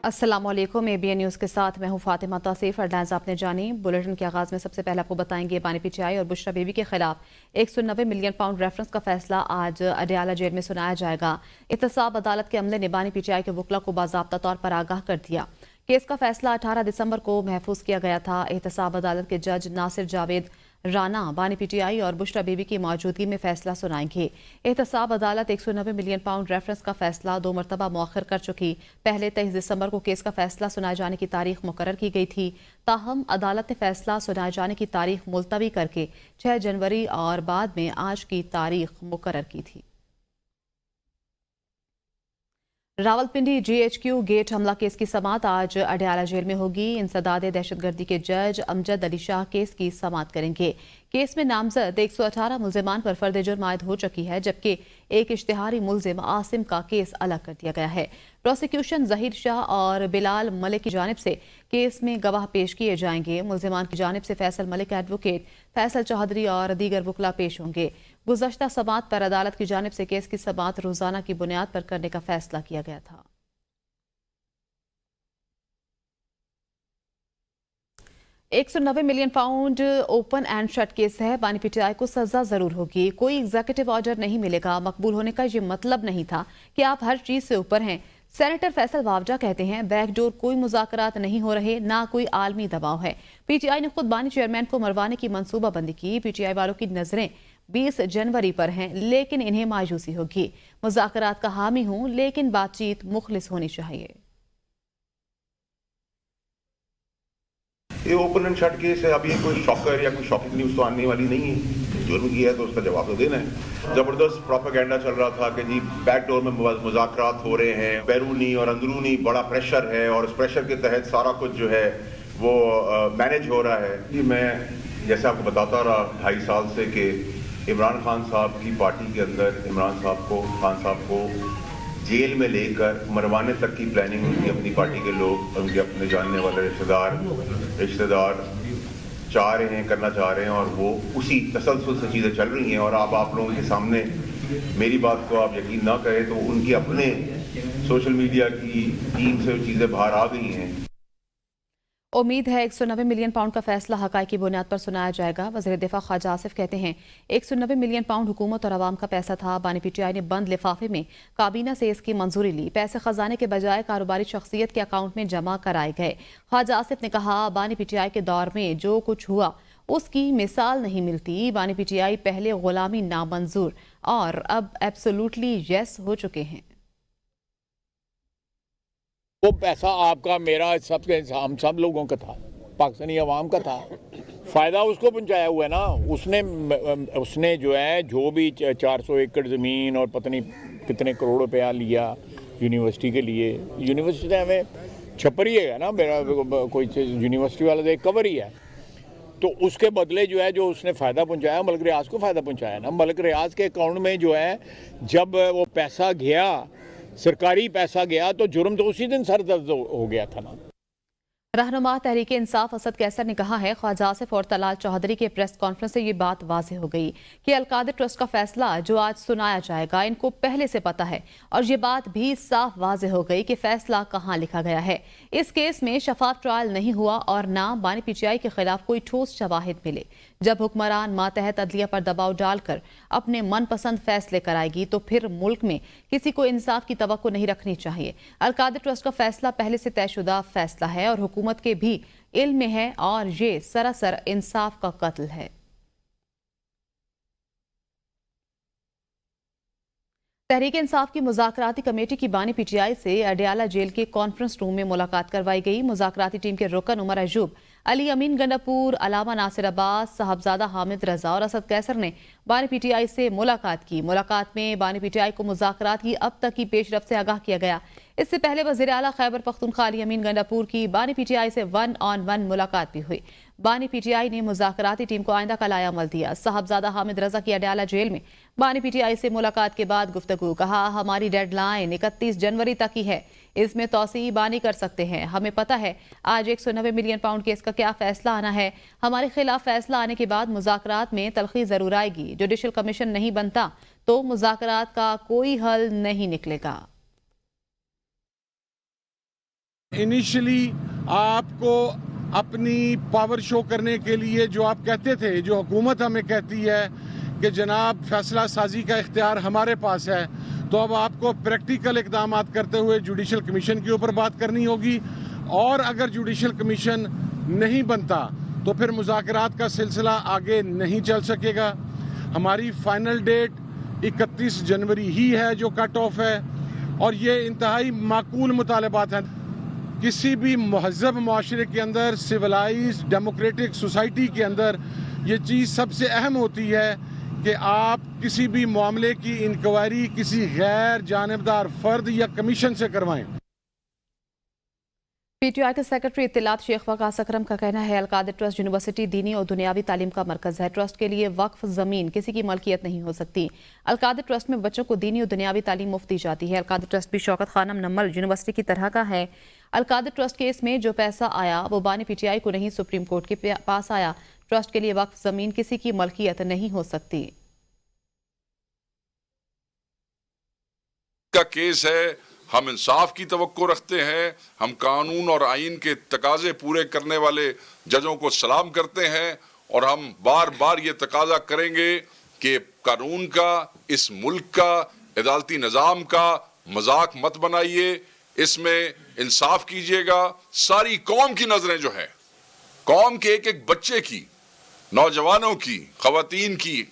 अस्सलाम वालेकुम। ABN news के साथ मैं हूं फातिमा तासीफ। हेडलाइंस आपने जानी। बुलेटिन के आगाज में सबसे पहले आपको बताएंगे बानी पीटीआई और बुशरा बीबी के खिलाफ 190 मिलियन पाउंड रेफरेंस का फैसला आज अडयाला जेल में सुनाया जाएगा। एहतसाब अदालत के अमले ने बानी पीटीआई के वकला को बाज़ाब्ता तौर पर आगाह कर दिया। केस का फैसला 18 दिसंबर को महफूज किया गया था। एहतसाब अदालत के जज नासिर जावेद राना बानी पीटीआई और बुशरा बीबी की मौजूदगी में फैसला सुनाएंगे। एहतसाब अदालत 190 मिलियन पाउंड रेफरेंस का फैसला 2 मरतबा मौखर कर चुकी। पहले 23 दिसंबर को केस का फैसला सुनाए जाने की तारीख मुकर्रर की गई थी। ताहम अदालत ने फैसला सुनाए जाने की तारीख मुलतवी करके 6 जनवरी और बाद में आज की तारीख मुकर्रर की थी। रावलपिंडी GHQ गेट हमला केस की समाअत आज अडयाला जेल में होगी। इंसदाद दहशतगर्दी के जज अमजद अली शाह केस की समाअत करेंगे। केस में नामजद 118 मुल्जिमान पर फर्द जुर्म आयद हो चुकी है, जबकि एक इश्तिहारी मुल्जिम आसिम का केस अलग कर दिया गया है। प्रोसिक्यूशन जहीर शाह और बिलाल मलिक की जानिब से केस में गवाह पेश किए जाएंगे। मुल्जिमान की जानिब से फैसल मलिक, एडवोकेट फैसल चौधरी और दीगर वकला पेश होंगे। गुज़श्ता समाअत पर अदालत की जानिब से केस की समाअत रोजाना की बुनियाद पर करने का फैसला किया गया था। 190 million pound open and shut case है। बानी पीटीआई को सजा जरूर होगी। कोई एग्जीक्यूटिव ऑर्डर नहीं मिलेगा। मकबूल होने का ये मतलब नहीं था कि आप हर चीज से ऊपर हैं। सेनेटर फैसल वावजा कहते हैं बैकडोर कोई मुज़ाकरात नहीं हो रहे, ना कोई आलमी दबाव है। पीटीआई ने खुद बानी चेयरमैन को मरवाने की मंसूबाबंदी की। पीटीआई वालों की नजरें 20 जनवरी पर हैं, लेकिन इन्हें मायूसी होगी। मुज़ाकरात का हामी हूं, लेकिन बातचीत मुखलिस होनी चाहिए। ये ओपन एंड शट केस है। अब ये कोई शॉकर या कोई शॉकिंग न्यूज़ तो आने वाली नहीं है। जुर्म किया है तो उसका जवाब तो देना है। जबरदस्त प्रोपेगेंडा चल रहा था कि जी बैकडोर में मुज़ाकरात हो रहे हैं, बैरूनी और अंदरूनी बड़ा प्रेशर है और उस प्रेशर के तहत सारा कुछ जो है वो मैनेज हो रहा है। ये मैं जैसे आपको बताता रहा 2.5 साल से कि इमरान खान साहब की पार्टी के अंदर खान साहब को जेल में लेकर मरवाने तक की प्लानिंग उनकी अपनी पार्टी के लोग, उनके अपने जानने वाले रिश्तेदार करना चाह रहे हैं और वो उसी तसलसल से चीज़ें चल रही हैं। और आप लोगों के सामने मेरी बात को आप यकीन ना करें तो उनके अपने सोशल मीडिया की टीम से चीज़ें बाहर आ गई हैं। उम्मीद है 190 मिलियन पाउंड का फैसला हकाई की बुनियाद पर सुनाया जाएगा। वज़ीर दिफा ख्वाजा आसिफ कहते हैं 190 मिलियन पाउंड हुकूमत और आवाम का पैसा था। बानी पीटीआई ने बंद लिफाफे में काबीना से इसकी मंजूरी ली। पैसे खजाने के बजाय कारोबारी शख्सियत के अकाउंट में जमा कराए गए। ख्वाजा आसिफ ने कहा बानी पीटीआई के दौर में जो कुछ हुआ उसकी मिसाल नहीं मिलती। बानी पीटीआई पहले गुलामी नामंजूर और अब एब्सोल्युटली यस हो चुके हैं। वो पैसा आपका, मेरा, हम सब लोगों का था, पाकिस्तानी अवाम का था। फ़ायदा उसको पहुंचाया हुआ है ना। उसने जो है जो भी 400 एकड़ ज़मीन और पता नहीं कितने करोड़ रुपया लिया यूनिवर्सिटी के लिए। यूनिवर्सिटी हमें छपर ही है ना, मेरा कोई यूनिवर्सिटी वाला तो कवर ही है। तो उसके बदले जो है जो उसने फ़ायदा पहुंचाया, मलिक रियाज को फ़ायदा पहुंचाया ना। मलिक रियाज के अकाउंट में जो है जब वो पैसा गया, सरकारी पैसा गया, तो जुर्म तो उसी दिन सरदर्द हो गया था ना। रहनुमा तहरीक इंसाफ असद कैसर ने कहा है ख्वाजा आसिफ और तलाल चौधरी के प्रेस कॉन्फ्रेंस से ये बात वाज़ेह हो गई कि अलकादर ट्रस्ट का फैसला जो आज सुनाया जाएगा इनको पहले से पता है और ये बात भी साफ वाज़ेह हो गई कि फैसला कहां लिखा गया है। इस केस में शफाफ ट्रायल नहीं हुआ और ना बानी पीटीआई के खिलाफ कोई ठोस शवाहिद मिले। जब हुक्मरान मातहत अदलिया पर दबाव डालकर अपने मनपसंद फैसले कराएगी तो फिर मुल्क में किसी को इंसाफ की तवक्को नहीं रखनी चाहिए। अलकादर ट्रस्ट का फैसला पहले से तयशुदा फैसला है और हुकूमत के भी इल्म में है और ये सरासर इंसाफ का कत्ल है। तहरीक इंसाफ की मुज़ाकराती कमेटी की बानी पीटीआई से अडयाला जेल के कॉन्फ्रेंस रूम में मुलाकात करवाई गई। मुज़ाकराती टीम के रुकन उमर अयूब, अली अमीन गंडापुर, अलामा नासिर अब्बास, साहबजादा हामिद रजा और असद कैसर ने बानी पीटीआई से मुलाकात की। मुलाकात में बानी पीटीआई को मुज़ाकरात की अब तक की पेशरफ से आगाह किया गया। इससे पहले वज़ीर आला खैबर पख्तूनख्वा अली अमीन गंडापुर की बानी पीटीआई से 1-on-1 मुलाकात भी हुई। बानी पीटीआई ने मुज़ाकराती टीम को आइंदा का लाया अमल दिया। साहबजादा हामिद रजा की अडयाला जेल में बानी पीटीआई से मुलाकात के बाद गुफ्तगू, कहा हमारी डेडलाइन 31 जनवरी तक ही है, इसमें तौसी बानी कर सकते हैं। हमें पता है आज 190 मिलियन पाउंड केस का क्या फैसला आना है। हमारे खिलाफ फैसला आने के बाद मुज़ाकरात में तलखी जरूर आएगी। जुडिशल कमीशन नहीं बनता तो मुज़ाकरात का कोई हल नहीं निकलेगा। انیشلی آپ کو اپنی پاور شو کرنے کے لیے جو آپ کہتے تھے، جو حکومت ہمیں کہتی ہے کہ جناب فیصلہ سازی کا اختیار ہمارے پاس ہے، تو اب آپ کو پریکٹیکل اقدامات کرتے ہوئے جوڈیشل کمیشن کے اوپر بات کرنی ہوگی، اور اگر جوڈیشل کمیشن نہیں بنتا تو پھر مذاکرات کا سلسلہ آگے نہیں چل سکے گا۔ ہماری فائنل ڈیٹ 31 جنوری ہی ہے جو کٹ آف ہے، اور یہ انتہائی معقول مطالبات ہیں۔ کسی بھی مہذب معاشرے کے اندر، سویلائزڈ ڈیموکریٹک سوسائٹی کے اندر یہ چیز سب سے اہم ہوتی ہے کہ آپ کسی بھی معاملے کی انکوائری کسی غیر جانبدار فرد یا کمیشن سے کروائیں۔ پی ٹی آئی کے سیکرٹری اطلاعات شیخ وقاص اکرم کا کہنا ہے القادر ٹرسٹ یونیورسٹی دینی اور دنیاوی تعلیم کا مرکز ہے۔ ٹرسٹ کے لیے وقف زمین کسی کی ملکیت نہیں ہو سکتی۔ القادر ٹرسٹ میں بچوں کو دینی اور دنیاوی تعلیم مفت دی جاتی ہے۔ القادر ٹرسٹ بھی شوکت خانم نمل یونیورسٹی کی طرح کا ہے۔ القادر ٹرسٹ کیس میں جو پیسہ آیا وہ بانی پی ٹی آئی کو نہیں، سپریم کورٹ کے پاس آیا۔ ٹرسٹ کے لیے وقف زمین کسی کی ملکیت نہیں ہو سکتی۔ کا کیس ہے، ہم انصاف کی توقع رکھتے ہیں، ہم قانون اور آئین کے تقاضے پورے کرنے والے ججوں کو سلام کرتے ہیں، اور ہم بار بار یہ تقاضا کریں گے کہ قانون کا، اس ملک کا، عدالتی نظام کا مذاق مت بنائیے، اس میں انصاف کیجیے گا۔ ساری قوم کی نظریں جو ہیں، قوم کے ایک ایک بچے کی، نوجوانوں کی، خواتین کی،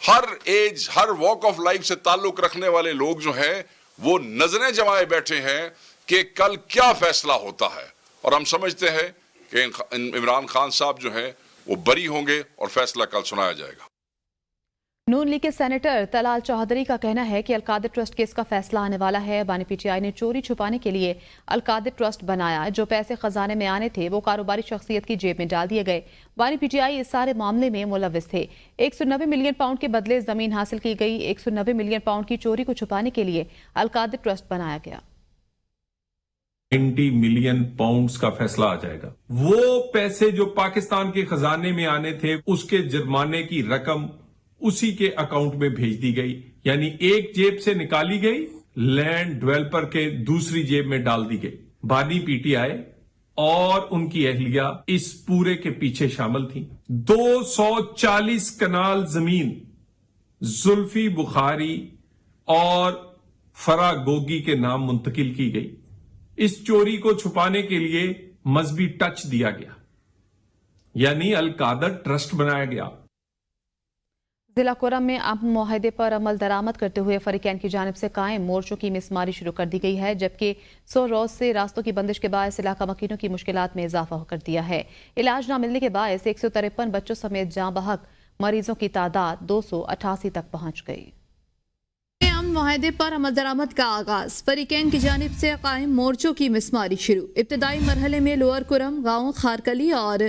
ہر ایج، ہر واک آف لائف سے تعلق رکھنے والے لوگ جو ہیں وہ نظریں جمائے بیٹھے ہیں کہ کل کیا فیصلہ ہوتا ہے، اور ہم سمجھتے ہیں کہ عمران خان صاحب جو ہیں وہ بری ہوں گے اور فیصلہ کل سنایا جائے گا۔ نون لیگ کے سینیٹر طلال چوہدری کا کہنا ہے کہ القادر ٹرسٹ کیس کا فیصلہ آنے والا ہے۔ بانی پی ٹی آئی نے چوری چھپانے کے لیے القادر ٹرسٹ بنایا، جو پیسے خزانے میں آنے تھے وہ کاروباری شخصیت کی جیب میں ڈال دیے گئے۔ بانی پی ٹی آئی اس سارے معاملے میں ملوث تھے۔ 190 ملین پاؤنڈ کے بدلے زمین حاصل کی گئی۔ 190 ملین پاؤنڈ کی چوری کو چھپانے کے لیے القادر ٹرسٹ بنایا گیا۔ 90 ملین پاؤنڈز کا فیصلہ آ جائے گا۔ وہ پیسے جو پاکستان کے خزانے میں آنے تھے، اس کے جرمانے کی رقم اسی کے اکاؤنٹ میں بھیج دی گئی، یعنی ایک جیب سے نکالی گئی، لینڈ ڈیولپر کے دوسری جیب میں ڈال دی گئی۔ بانی پی ٹی آئی اور ان کی اہلیہ اس پورے کے پیچھے شامل تھیں۔ 240 کنال زمین زلفی بخاری اور فرا گوگی کے نام منتقل کی گئی۔ اس چوری کو چھپانے کے لیے مذہبی ٹچ دیا گیا، یعنی القادر ٹرسٹ بنایا گیا۔ ضلع کرم میں امن معاہدے پر عمل درآمد کرتے ہوئے فریقین کی جانب سے قائم مورچوں کی مسماری شروع کر دی گئی ہے، جبکہ 100 روز سے راستوں کی بندش کے باعث علاقہ مکینوں کی مشکلات میں اضافہ کر دیا ہے۔ علاج نہ ملنے کے باعث 153 بچوں سمیت جاں بحق مریضوں کی تعداد 288 تک پہنچ گئی۔ امن معاہدے پر عمل درآمد کا آغاز، فریقین کی جانب سے قائم مورچوں کی مسماری شروع۔ ابتدائی مرحلے میں لوئر کرم، گاؤں خارکلی اور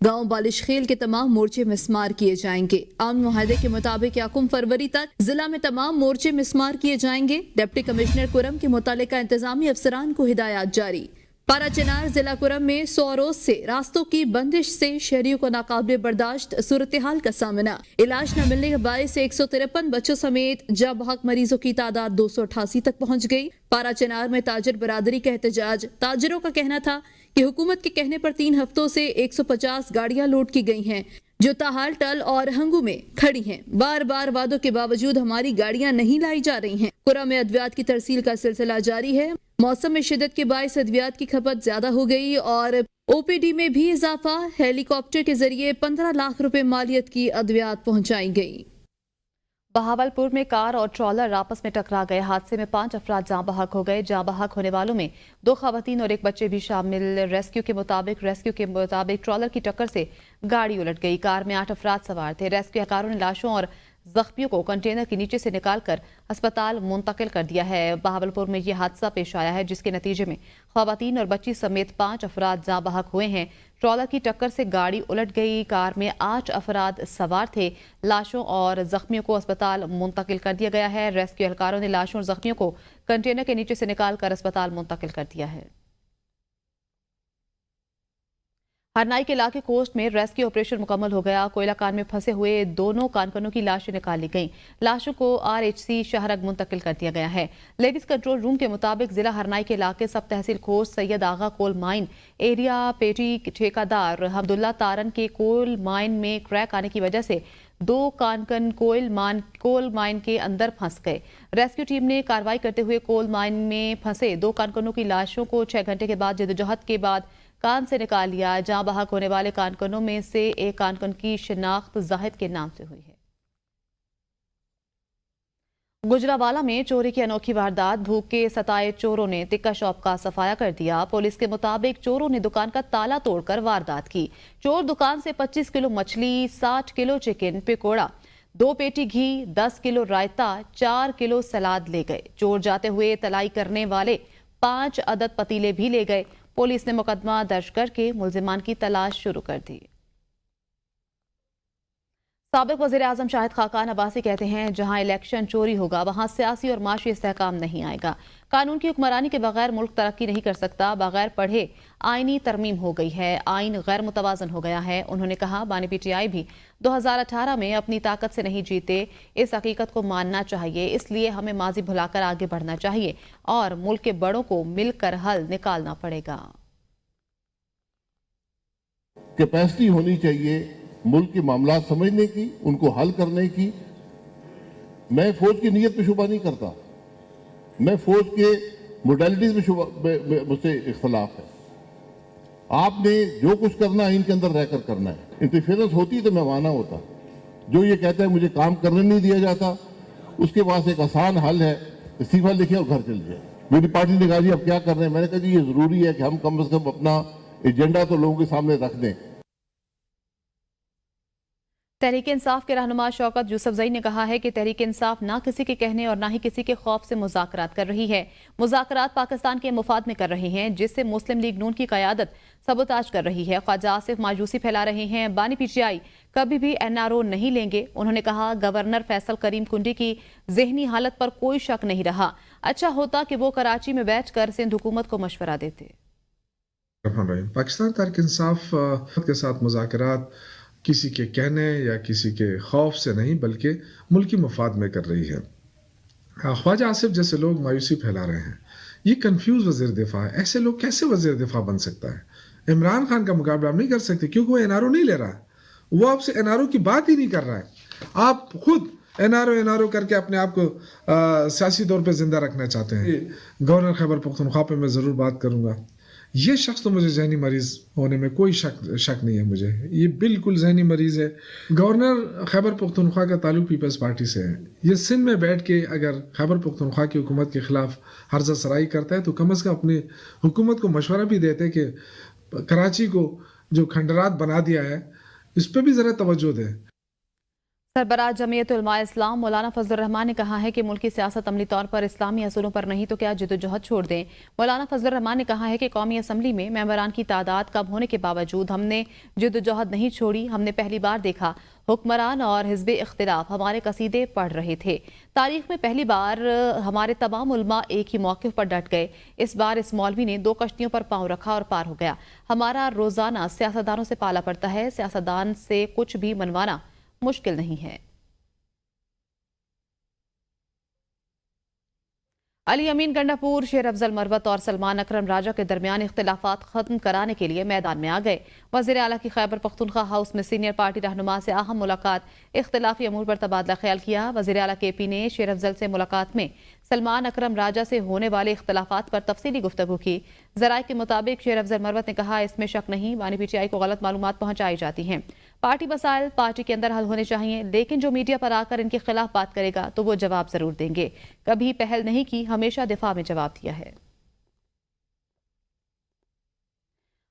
گاؤں بالش خیل کے تمام مورچے مسمار کیے جائیں گے۔ امن معاہدے کے مطابق 1 فروری تک ضلع میں تمام مورچے مسمار کیے جائیں گے۔ ڈپٹی کمشنر کرم کے متعلقہ انتظامی افسران کو ہدایات جاری۔ پارا چنار ضلع کرم میں 100 روز سے راستوں کی بندش سے شہریوں کو ناقابل برداشت صورتحال کا سامنا۔ علاج نہ ملنے کے باعث 153 بچوں سمیت جاں بحق مریضوں کی تعداد 288 تک پہنچ گئی۔ پارا چنار میں تاجر برادری کا احتجاج۔ تاجروں کا کہنا تھا کہ حکومت کے کہنے پر 3 ہفتوں سے 150 گاڑیاں لوٹ کی گئی ہیں، جو تاحال ٹل اور ہنگو میں کھڑی ہیں۔ بار بار وعدوں کے باوجود ہماری گاڑیاں نہیں لائی جا رہی ہیں۔ کرم میں ادویات کی ترسیل کا سلسلہ جاری ہے۔ موسم میں شدت کے باعث ادویات کی کھپت زیادہ ہو گئی اور او پی ڈی میں بھی اضافہ۔ ہیلی کاپٹر کے ذریعے 15 لاکھ روپے مالیت کی ادویات پہنچائی گئی۔ بہاولپور میں کار اور ٹرالر آپس میں ٹکرا گئے۔ حادثے میں 5 افراد جاں بحق ہو گئے۔ جاں بحق ہونے والوں میں 2 خواتین اور 1 بچے بھی شامل۔ ریسکیو کے مطابق ٹرالر کی ٹکر سے گاڑی الٹ گئی۔ کار میں 8 افراد سوار تھے۔ ریسکیو اہلکاروں نے لاشوں اور زخمیوں کو کنٹینر کے نیچے سے نکال کر اسپتال منتقل کر دیا ہے۔ بہاولپور میں یہ حادثہ پیش آیا ہے، جس کے نتیجے میں خواتین اور بچی سمیت 5 افراد جاں بحق ہوئے ہیں۔ ٹرالر کی ٹکر سے گاڑی الٹ گئی۔ کار میں 8 افراد سوار تھے۔ لاشوں اور زخمیوں کو اسپتال منتقل کر دیا گیا ہے۔ ریسکیو اہلکاروں نے لاشوں اور زخمیوں کو کنٹینر کے نیچے سے نکال کر اسپتال منتقل کر دیا ہے۔ हरनाई के इलाके कोस्ट में रेस्क्यू ऑपरेशन मुकम्मल हो गया। कोयला कान में फंसे हुए दोनों कानकनों की लाशें निकाल ली गईं। लाशों को RHC शाहरग मुंतकिल कर दिया गया है। लेडीज कंट्रोल रूम के मुताबिक जिला हरनाई के इलाके सब तहसील कोस्ट सैयद आगा कोल माइन एरिया पेटी ठेकेदार हमदुल्ला तारन के कोल माइन में क्रैक आने की वजह से 2 कानकन कोल माइन के अंदर फंस गए। रेस्क्यू टीम ने कार्रवाई करते हुए कोल माइन में फंसे 2 कानकनों की लाशों को 6 घंटे के बाद जद्दोजहद के बाद कान से निकाल लिया। जहां बहक होने वाले कानकनों में से एक कानकन की शिनाख्त जाहिद के नाम से हुई है। गुजरावाला में चोरी की अनोखी वारदात। भूख के सताए चोरों ने टिक्का शॉप का सफाया कर दिया। पुलिस के मुताबिक चोरों ने दुकान का ताला तोड़कर वारदात की। चोर दुकान से 25 किलो मछली, 60 किलो चिकन पकौड़ा, 2 पेटी घी, 10 किलो रायता, 4 किलो सलाद ले गए। चोर जाते हुए तलाई करने वाले 5 अदद पतीले भी ले गए। पुलिस ने मुकदमा दर्ज करके मुल्जिमान की तलाश शुरू कर दी। साबिक वज़ीर आज़म शाहिद खाकान अब्बासी कहते हैं, जहां इलेक्शन चोरी होगा वहां सियासी और माशी इस्तेहकाम नहीं आएगा। कानून की हुक्मरानी के बगैर मुल्क तरक्की नहीं कर सकता। बगैर पढ़े आईनी तरमीम हो गई है, आइन गैर मुतवाजन हो गया है। उन्होंने कहा, बानी PTI भी 2018 में अपनी ताकत से नहीं जीते। इस हकीकत को मानना चाहिए। इसलिए हमें माजी भुलाकर आगे बढ़ना चाहिए और मुल्क के बड़ों को मिलकर हल निकालना पड़ेगा। कैपेसिटी होनी चाहिए मुल्क के मामला समझने की, उनको हल करने की। मैं फौज की नीयत पे शुबा नहीं करता, मैं फौज के मोडालिटीज में मुझसे इख्तलाफ है। आपने जो कुछ करना है इनके अंदर रहकर करना है। इंटरफेरेंस होती तो मैं माना होता। जो ये कहता है मुझे काम करने नहीं दिया जाता, उसके पास एक आसान हल है, इस्तीफा लिखे और घर चल जाए। मेरी पार्टी ने कहा जी अब क्या कर रहे हैं? मैंने कहा जी ये जरूरी है कि हम कम से कम अपना एजेंडा तो लोगों के सामने रख दें। तहरीक इंसाफ के रहनुमा शौकत यूसुफजई ने कहा है कि तहरीक इंसाफ ना किसी के कहने और ना ही किसी के खौफ से मुज़ाकरात कर रही है। मुज़ाकरात पाकिस्तान के मुफाद में कर रहे हैं, जिससे मुस्लिम लीग नून की क़यादत सबोताज कर रही है। ख्वाजा आसिफ मायूसी फैला रहे हैं। बानी PTI कभी भी NRO नहीं लेंगे। उन्होंने कहा, गवर्नर फैसल करीम कुंडी की जहनी हालत पर कोई शक नहीं रहा। अच्छा होता कि वो कराची में बैठ कर सिंध हुकूमत को मशवरा देते। पाकिस्तान तहरीक इंसाफ के साथ मुज़ाकरात किसी के कहने या किसी के खौफ से नहीं बल्कि मुल्की मफाद में कर रही है। ख्वाजा आसिफ जैसे लोग मायूसी फैला रहे हैं। ये कंफ्यूज वज़ीर दिफा है। ऐसे लोग कैसे वज़ीर दिफा बन सकता है? इमरान खान का मुकाबला नहीं कर सकते क्योंकि वो NRO नहीं ले रहा है। वो आपसे NRO की बात ही नहीं कर रहा है। आप खुद NRO करके अपने आप को सियासी तौर पर जिंदा रखना चाहते हैं। गवर्नर खैबर पख्तूनख्वा पे मैं ज़रूर बात करूँगा। ये शख्स तो मुझे जहनी मरीज़ होने में कोई शक नहीं है। मुझे ये बिल्कुल जहनी मरीज़ है। गवर्नर खैबर पख्तूनख्वा का ताल्लुक पीपल्स पार्टी से है। ये सिंध में बैठ के अगर खैबर पख्तूनख्वा की हुकूमत के ख़िलाफ़ हर्जा सराई करता है तो कम अज़ कम अपनी हुकूमत को मशवरा भी देते कि कराची को जो खंडरात बना दिया है इस पर भी ज़रा तवज्जो दें। सरबराह जमीयत उलमा इस्लाम मौलाना फजलुर रहमान ने कहा है कि मुल्क की सियासत अमली तौर पर इस्लामी असूलों पर नहीं तो क्या जद्दोजहद छोड़ दें। मौलाना फजलुर रहमान ने कहा है कि कौमी असम्बली में मेंबरान की तादाद कम होने के बावजूद हमने जद्दोजहद नहीं छोड़ी। हमने पहली बार देखा हुक्मरान और हिज़्ब इख्तिलाफ हमारे कसीदे पढ़ रहे थे। तारीख में पहली बार हमारे तमाम उलमा एक ही मौक़िफ़ पर डट गए। इस बार इस मौलवी ने 2 कश्तियों पर पाँव रखा और पार हो गया। हमारा रोज़ाना सियासतदानों से पाला पड़ता है। सियासतदान से कुछ भी मनवाना मुश्किल नहीं है। अली अमीन गंडापुर, शेर अफजल मरवत और सलमान अकरम राजा के दरमियान इख्तिलाफात खत्म कराने के लिए मैदान में आ गए। वज़ीर आला की खैबर पख्तूनख्वा हाउस में सीनियर पार्टी रहनुमा से अहम मुलाकात, इख्तिलाफी अमूर पर तबादला ख्याल किया। वज़ीर आला KP ने शेर अफजल से मुलाकात में सलमान अकरम राजा से होने वाले इख्तिलाफात पर तफसीली गुफ्तगू की। ज़राए के मुताबिक शेर अफजल मरवत ने कहा, इसमें शक नहीं, बानी PTI को गलत मालूमात पहुंचाई जाती हैं। पार्टी मसाइल पार्टी के अंदर हल होने चाहिए, लेकिन जो मीडिया पर आकर इनके खिलाफ बात करेगा तो वो जवाब जरूर देंगे। कभी पहल नहीं की, हमेशा दिफा में जवाब दिया है।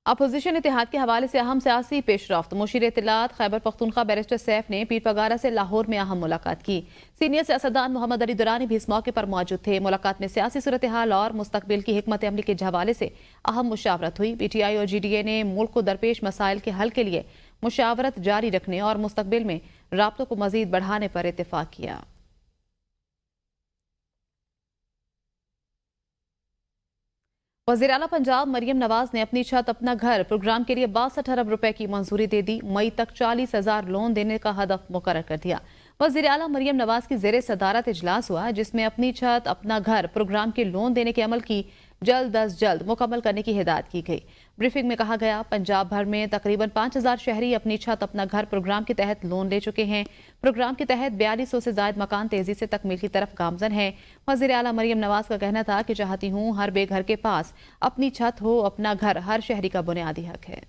अपोजिशन इत्तेहाद के हवाले से अहम सियासी पेशरफ्त। मुशीर इत्तलात खैबर पख्तूनख्वा बैरिस्टर सैफ ने पीर पगारा से लाहौर में अहम मुलाकात की। सीनियर सियासतदान मोहम्मद अली दुरानी भी इस मौके पर मौजूद थे। मुलाकात में सियासी सूरत हाल और मुस्तकबिल की हिकमत अमली के हवाले से अहम मुशावरत हुई। PTI और GDA ने मुल्क को दरपेश मसाइल के हल के लिए मुशावरत जारी रखने और मुस्तकबिल में राब्तों को मजीद बढ़ाने पर इत्तेफाक किया। वज़ीर आला पंजाब मरियम नवाज ने अपनी छत अपना घर प्रोग्राम के लिए 62 अरब रुपए की मंजूरी दे दी। मई तक 40,000 लोन देने का हदफ मुकर्रर कर दिया। वज़ीर आला मरियम नवाज की ज़ेरे सदारत इजलास हुआ, जिसमें अपनी छत अपना घर प्रोग्राम के लोन देने के अमल की जल्द अज जल्द मुकम्मल करने की हिदायत की गई। ब्रीफिंग में कहा गया, पंजाब भर में तकरीबन 5,000 शहरी अपनी छत अपना घर प्रोग्राम के तहत लोन ले चुके हैं। प्रोग्राम के तहत 4200 से ज्यादा मकान तेजी से तकमील की तरफ गामजन है। वज़ीर आला मरियम नवाज का कहना था कि चाहती हूँ हर बेघर के पास अपनी छत हो। अपना घर हर शहरी का बुनियादी हक है।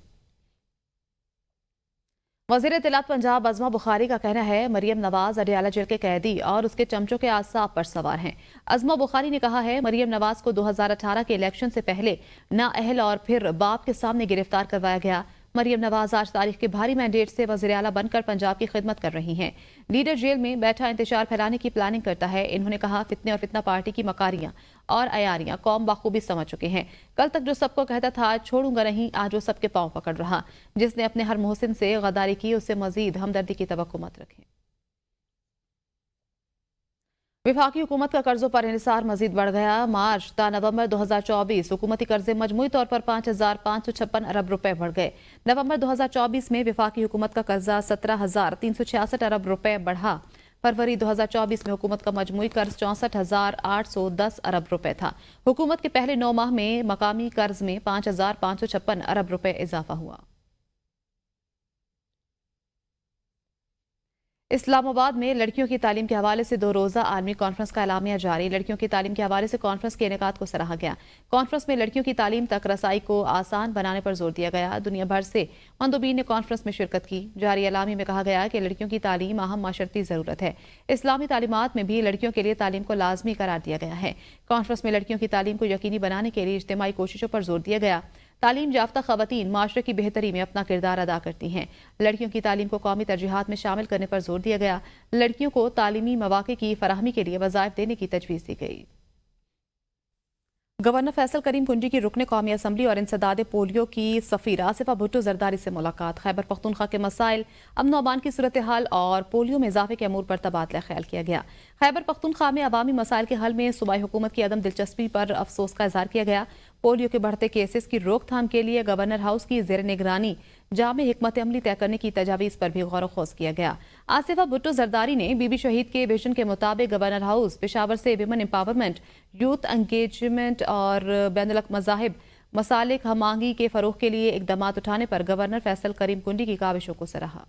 वज़ीर इत्तलात पंजाब अज़मा बुखारी का कहना है, मरियम नवाज अडियाला जेल के कैदी और उसके चमचों के आसाब पर सवार हैं। अज़मा बुखारी ने कहा है, मरियम नवाज को 2018 के इलेक्शन से पहले नाअहल और फिर बाप के सामने गिरफ्तार करवाया गया। मरियम नवाज आज तारीख के भारी मैंडेट से वज़ीर आला बनकर पंजाब की खिदमत कर रही हैं। लीडर जेल में बैठा इंतशार फैलाने की प्लानिंग करता है। इन्होंने कहा, फितने और फितना पार्टी की मकारियां और अयारियां कौम बाखूबी समझ चुके हैं। कल तक जो सबको कहता था छोड़ूंगा नहीं, आज वो सबके पांव पकड़ रहा। जिसने अपने हर मोहसिन से गद्दारी की, उससे मजीद हमदर्दी की तवक्को मत रखें। वफाकी हुकूमत का कर्जों पर इन्हिसार मजीद बढ़ गया। मार्च ता नवंबर 2024 हुकूमती कर्जे मजमूई तौर पर 5,556 अरब रुपए बढ़ गए। नवंबर 2024 में वफाकी हुकूमत का कर्जा 17,366 अरब रुपए बढ़ा। फरवरी 2024 में हुकूमत का मजमूई कर्ज 64,810 अरब रुपए था। हुकूमत के पहले 9 माह में मकामी कर्ज में 5,556 अरब रुपए इजाफा हुआ। इस्लामाबाद में लड़कियों की तालीम के हवाले से 2 रोज़ा आलमी कॉन्फ्रेंस का एलामिया जारी। लड़कियों की तालीम के हवाले से कॉन्फ्रेंस के इनेकाद को सराहा गया। कॉन्फ्रेंस में लड़कियों की तालीम तक रसाई को आसान बनाने पर जोर दिया गया। दुनिया भर से मंदोबीन ने कॉन्फ्रेंस में शिरकत की। जारी एलामी में कहा गया कि लड़कियों की तालीम अहम माशरती ज़रूरत है। इस्लामी तालीमात में भी लड़कियों के लिए तालीम को लाजमी करार दिया गया है। कॉन्फ्रेंस में लड़कियों की तालीम को यकीनी बनाने के लिए इज्तिमाई कोशिशों पर जोर दिया गया। तालीम याफ्ता खवातीन माशरे की बेहतरी में अपना किरदार अदा करती हैं। लड़कियों की तालीम को कौमी तरजीहात में शामिल करने पर जोर दिया गया। लड़कियों को तालीमी मौक़े की फराहमी के लिए वज़ाइफ देने की तजवीज़ दी गई। गवर्नर फैसल करीम कुंजी की रुकने कौमी असम्बली और इंसदाद पोलियो की सफ़ीर आसिफा भुट्टो जरदारी से मुलाकात। खैबर पख्तूनख्वा के मसाइल, अमन व अमान की सूरत हाल और पोलियो में इजाफे के अमूर पर तबादला ख्याल किया गया। खैबर पख्तूनख्वा में अवामी मसाइल के हल में सूबाई हुकूमत की अदम दिलचस्पी पर अफसोस का इजहार किया गया। पोलियो के बढ़ते केसेस की रोकथाम के लिए गवर्नर हाउस की ज़ेर निगरानी जामे हिकमत अमली तय करने की तजावीज़ पर भी गौर व खोज किया गया। आसिफा भुट्टो जरदारी ने बीबी शहीद के विजन के मुताबिक गवर्नर हाउस पेशावर से विमेन एम्पावरमेंट, यूथ एंगेजमेंट और बैनुल मज़ाहिब मसालिक हमांगी के फ़रोग़ के लिए इक़दामात उठाने पर गवर्नर फैसल करीम कुंडी की काविशों को सराहा।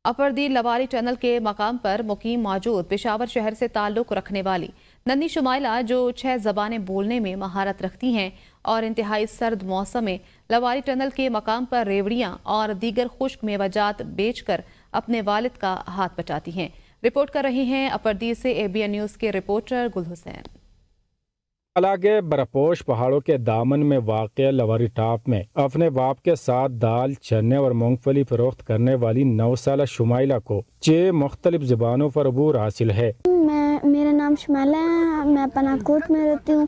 अपरदी लवारी टनल के मकाम पर मुकीम मौजूद पेशावर शहर से ताल्लुक़ रखने वाली नन्ही शुमाइला, जो 6 ज़बानें बोलने में महारत रखती हैं और इंतहाई सर्द मौसम में लवारी टनल के मकाम पर रेवड़ियाँ और दीगर खुश्क मेवाजात बेचकर अपने वालिद का हाथ बटाती हैं। रिपोर्ट कर रही हैं अपरदी से ABN न्यूज़ के रिपोर्टर गुल हुसैन। के बर्फपोश पहाड़ों के दामन में वाक़ लवारी टॉप में अपने बाप के साथ दाल, चने और मूंगफली फरोख्त करने वाली 9 साला शुमाइला को 6 मुख्तलिफ ज़बानों पर अबूर हासिल है। मेरा नाम शुमाइला है, मैं पनाकोट में रहती हूँ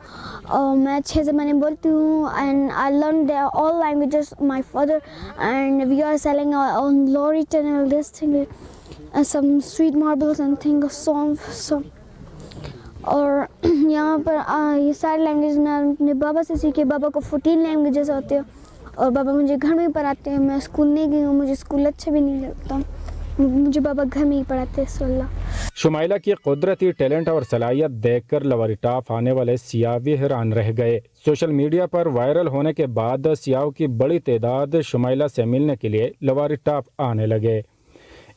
और मैं 6 ज़बानें बोलती हूँ and I learn all languages my father and we are sailing on lorry tunnel this thing some sweet marbles and thing song और यहाँ पर ये सारे लैंग्वेज मैं अपने बाबा से सीखे। बाबा को 14 लैंग्वेजेस आते हैं और बाबा मुझे घर में ही पढ़ाते हैं। मैं स्कूल नहीं गई हूँ, मुझे स्कूल अच्छा भी नहीं लगता, मुझे बाबा घर में ही पढ़ाते हैं। सल्लल्लाह। शुमाइला की कुदरती टैलेंट और सलाहियत देखकर लवारी टॉप आने वाले सियाह भी हैरान रह गए। सोशल मीडिया पर वायरल होने के बाद सियाहों की बड़ी तादाद शुमाइला से मिलने के लिए लवारी टॉप आने लगे।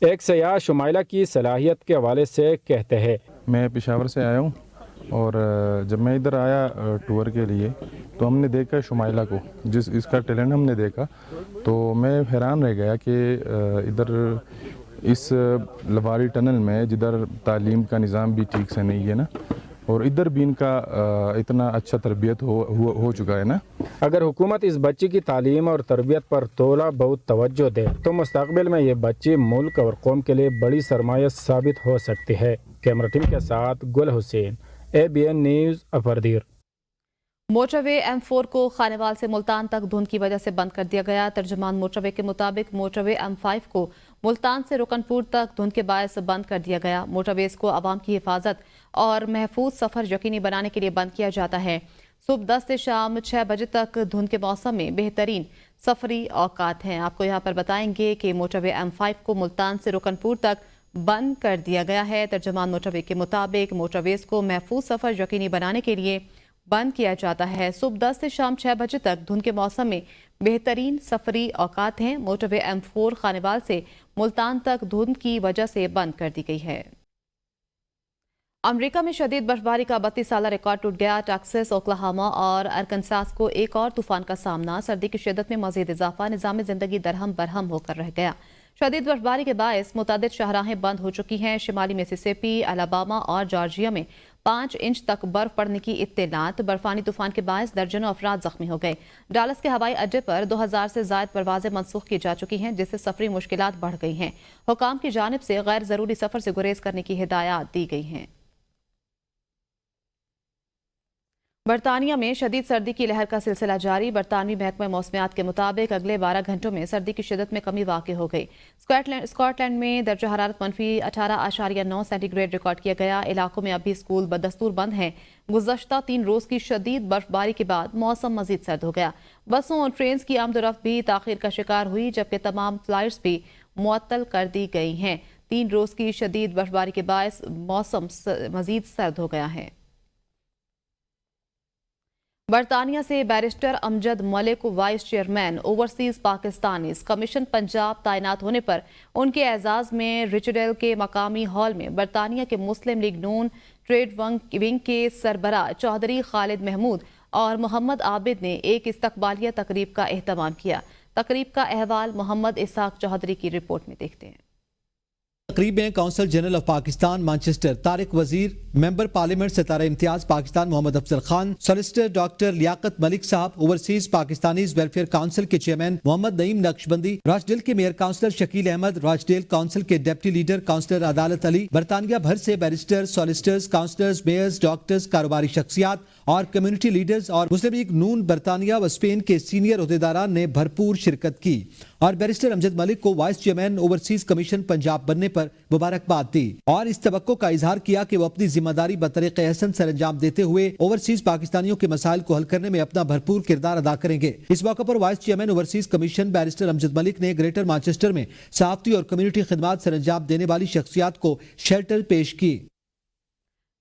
एक सयाह शुमाइला की सलाहियत के हवाले से कहते हैं, मैं पेशावर से आया हूँ और जब मैं इधर आया टूर के लिए तो हमने देखा शुमाइला को, जिस इसका टैलेंट हमने देखा तो मैं हैरान रह गया कि इधर इस लवारी टनल में जिधर तालीम का निज़ाम भी ठीक से नहीं है ना, और इधर भी इनका इतना अच्छा तरबियत हो चुका है ना। अगर हुकूमत इस बच्ची की तालीम और तरबियत पर थोड़ा बहुत तवज्जो दे तो मुस्तक़बिल में ये बच्ची मुल्क और कौम के लिए बड़ी सरमाया साबित हो सकती है। कैमरा टीम के साथ Gul Hussain, ABN news Upper Dir. Motorway M4 को खानेवाल से मुल्तान तक धुंध की वजह से बंद कर दिया गया। तर्जुमान मोटरवे के मुताबिक मोटरवे M5 को ملتان سے رکنپور تک دھند کے باعث بند کر دیا گیا۔ موٹر ویز کو عوام کی حفاظت اور محفوظ سفر یقینی بنانے کے لیے بند کیا جاتا ہے۔ صبح 10 سے شام 6 بجے تک دھند کے موسم میں بہترین سفری اوقات ہیں۔ آپ کو یہاں پر بتائیں گے کہ موٹر وے M5 کو ملتان سے رکنپور تک بند کر دیا گیا ہے۔ ترجمان موٹر وے کے مطابق موٹر ویز کو محفوظ سفر یقینی بنانے کے لیے بند کیا جاتا ہے۔ صبح 10 سے شام 6 بجے تک دھند کے موسم میں بہترین سفری اوقات ہیں۔ موٹر وے M4 خانوال سے ملتان تک دھند کی وجہ سے بند کر دی گئی ہے۔ امریکہ میں شدید برفباری کا 32 سالہ ریکارڈ ٹوٹ گیا۔ ٹیکساس، اوکلاہوما اور ارکنساس کو ایک اور طوفان کا سامنا۔ سردی کی شدت میں مزید اضافہ، نظام زندگی درہم برہم ہو کر رہ گیا۔ شدید برفباری کے باعث متعدد شاہراہیں بند ہو چکی ہیں۔ شمالی مسیسپی، الاباما اور جارجیا میں 5 انچ تک برف پڑنے کی اطلاعات۔ برفانی طوفان کے باعث درجنوں افراد زخمی ہو گئے۔ ڈالس کے ہوائی اڈے پر 2000 سے زائد پروازیں منسوخ کی جا چکی ہیں، جس سے سفری مشکلات بڑھ گئی ہیں۔ حکام کی جانب سے غیر ضروری سفر سے گریز کرنے کی ہدایات دی گئی ہیں۔ برطانیہ میں شدید سردی کی لہر کا سلسلہ جاری۔ برطانوی محکمہ موسمیات کے مطابق اگلے 12 گھنٹوں میں سردی کی شدت میں کمی واقع ہو گئی۔ اسکاٹ لینڈ میں درجہ حرارت -18.9 سینٹی گریڈ ریکارڈ کیا گیا۔ علاقوں میں ابھی اسکول بدستور بند ہیں۔ گزشتہ 3 روز کی شدید برفباری کے بعد موسم مزید سرد ہو گیا۔ بسوں اور ٹرینز کی آمد و رفت بھی تاخیر کا شکار ہوئی، جبکہ تمام فلائٹس بھی معطل کر دی گئی ہیں۔ 3 روز کی شدید برفباری کے باعث موسم مزید سرد ہو گیا ہے۔ برطانیہ سے barrister Amjad Malik vice chairman overseas Pakistanis commission Punjab تعینات ہونے پر ان کے اعزاز میں ریچڈیل کے مقامی ہال میں برطانیہ کے مسلم لیگ نون ٹریڈ ونگ کے سربراہ چودھری خالد محمود اور محمد عابد نے ایک استقبالیہ تقریب کا اہتمام کیا۔ تقریب کا احوال محمد اسحاق چودھری کی رپورٹ میں دیکھتے ہیں۔ تقریب میں consul general of Pakistan Manchester Tariq Wazir, member parliament Sitara Imtiaz Pakistan Muhammad Afzal Khan, solicitor doctor Liaquat Malik sahib, overseas Pakistanis welfare council کے چیئرمین محمد نعیم نقشبندی، راجڈیل کے mayor councillor Shakeel Ahmed, Rochdale council کے deputy leader councillor Adalat Ali, برطانیہ بھر سے barrister, solicitors, councillors, mayors, doctors, کاروباری شخصیات اور کمیونٹی لیڈرز اور مسلم لیگ نون برطانیہ و اسپین کے سینئر عہدیداران نے بھرپور شرکت کی اور بیرسٹر امجد ملک کو voice chairman overseas commission Punjab بننے پر مبارکباد دی اور اس توقع کا اظہار کیا کہ وہ اپنی ذمہ داری بطریق احسن سر انجام دیتے ہوئے اوورسیز پاکستانیوں کے مسائل کو حل کرنے میں اپنا بھرپور کردار ادا کریں گے۔ اس موقع پر vice chairman overseas commission barrister Amjad Malik نے گریٹر مانچسٹر میں صحافتی اور کمیونٹی خدمات سر انجام دینے والی شخصیات کو شیلٹر پیش کی۔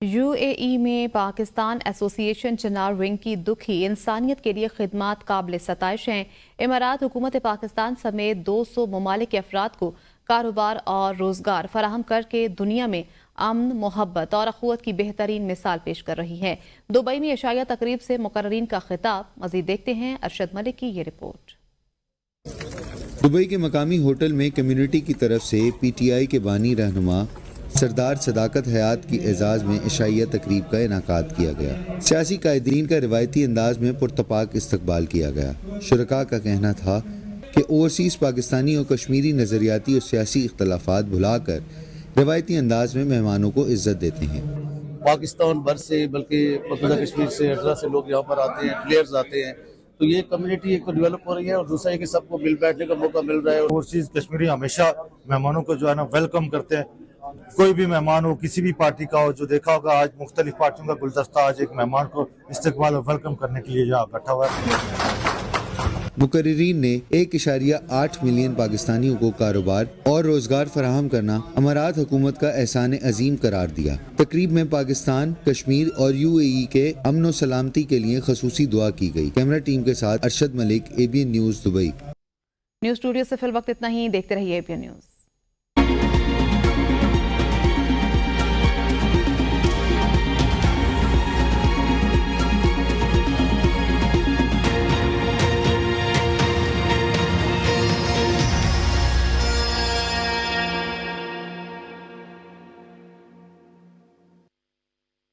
UAE میں پاکستان ایسوسی ایشن چنار ونگ کی دکھی انسانیت کے لیے خدمات قابل ستائش ہیں۔ امارات حکومت پاکستان سمیت 200 ممالک کے افراد کو کاروبار اور روزگار فراہم کر کے دنیا میں امن، محبت اور اخوت کی بہترین مثال پیش کر رہی ہے۔ دبئی میں عشائیہ تقریب سے مقررین کا خطاب، مزید دیکھتے ہیں ارشد ملک کی یہ رپورٹ۔ دبئی کے مقامی ہوٹل میں کمیونٹی کی طرف سے PTI کے بانی رہنما سردار صداقت حیات کی اعزاز میں عشائیہ تقریب کا انعقاد کیا گیا۔ سیاسی قائدین کا روایتی انداز میں پرتپاک استقبال کیا گیا۔ شرکاء کا کہنا تھا کہ اوورسیز پاکستانی اور کشمیری نظریاتی اور سیاسی اختلافات بھلا کر روایتی انداز میں مہمانوں کو عزت دیتے ہیں۔ پاکستان بھر سے بلکہ مقبوضہ کشمیر سے اجزا سے لوگ یہاں پر آتے ہیں، پلیئرز آتے ہیں، تو یہ کمیونٹی ایک تو ڈیولپ ہو رہی ہے اور دوسرا یہ کہ سب کو مل بیٹھنے کا موقع مل رہا ہے۔ اوورسیز کشمیری ہمیشہ مہمانوں کو جو ہے نا ویلکم کرتے ہیں، کوئی بھی مہمان ہو کسی بھی پارٹی کا ہو۔ جو دیکھا ہوگا آج مختلف پارٹیوں کا گلدستہ آج ایک مہمان کو استقبال اور ویلکم کرنے کے لیے یہاں اکٹھا ہوا ہے۔ مقررین نے 1.8 ملین پاکستانیوں کو کاروبار اور روزگار فراہم کرنا امارات حکومت کا احسان عظیم قرار دیا۔ تقریب میں پاکستان، کشمیر اور UAE کے امن و سلامتی کے لیے خصوصی دعا کی گئی۔ کیمرہ ٹیم کے ساتھ Arshad Malik, ABN news, Dubai. News studio سے فی الوقت اتنا ہی، دیکھتے رہیے ABN نیوز۔